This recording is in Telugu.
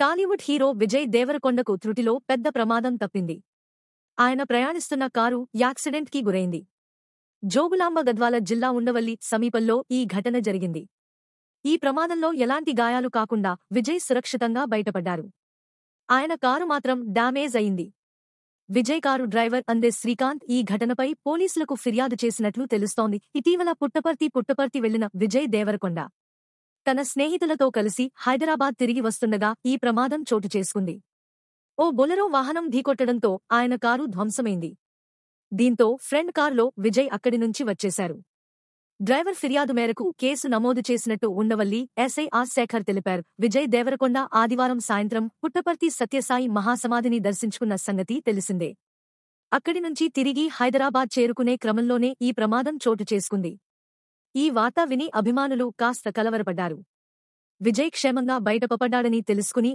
టాలీవుడ్ హీరో విజయ్ దేవరకొండకు త్రుటిలో పెద్ద ప్రమాదం తప్పింది. ఆయన ప్రయాణిస్తున్న కారు యాక్సిడెంట్కి గురైంది. జోగులాంబ గద్వాల జిల్లా ఉండవల్లి సమీపంలో ఈ ఘటన జరిగింది. ఈ ప్రమాదంలో ఎలాంటి గాయాలు కాకుండా విజయ్ సురక్షితంగా బయటపడ్డారు. ఆయన కారు మాత్రం డ్యామేజ్ అయింది. విజయ్ కారు డ్రైవర్ అందే శ్రీకాంత్ ఈ ఘటనపై పోలీసులకు ఫిర్యాదు చేసినట్లు తెలుస్తోంది. ఇటీవల పుట్టపర్తి వెళ్లిన విజయ్ దేవరకొండ తన స్నేహితులతో కలిసి హైదరాబాద్ తిరిగి వస్తుండగా ఈ ప్రమాదం చోటు చేసుకుంది. ఓ బొలెరో వాహనం ఢీకొట్టడంతో ఆయన కారు ధ్వంసమైంది. దీంతో ఫ్రెండ్ కారులో విజయ్ అక్కడి నుంచి వచ్చేశారు. డ్రైవర్ ఫిర్యాదు మేరకు కేసు నమోదు చేసినట్టు ఉండవల్లి ఎస్ఐ ఆర్ శేఖర్ తెలిపారు. విజయ్ దేవరకొండ ఆదివారం సాయంత్రం పుట్టపర్తి సత్యసాయి మహాసమాధిని దర్శించుకున్న సంగతి తెలిసిందే. అక్కడి నుంచి తిరిగి హైదరాబాద్ చేరుకునే క్రమంలోనే ఈ ప్రమాదం చోటు చేసుకుంది. ఈ వార్త విని అభిమానులు కాస్త కలవరపడ్డారు. విజయ్ క్షేమంగా బయటపడ్డాడని తెలుసుకుని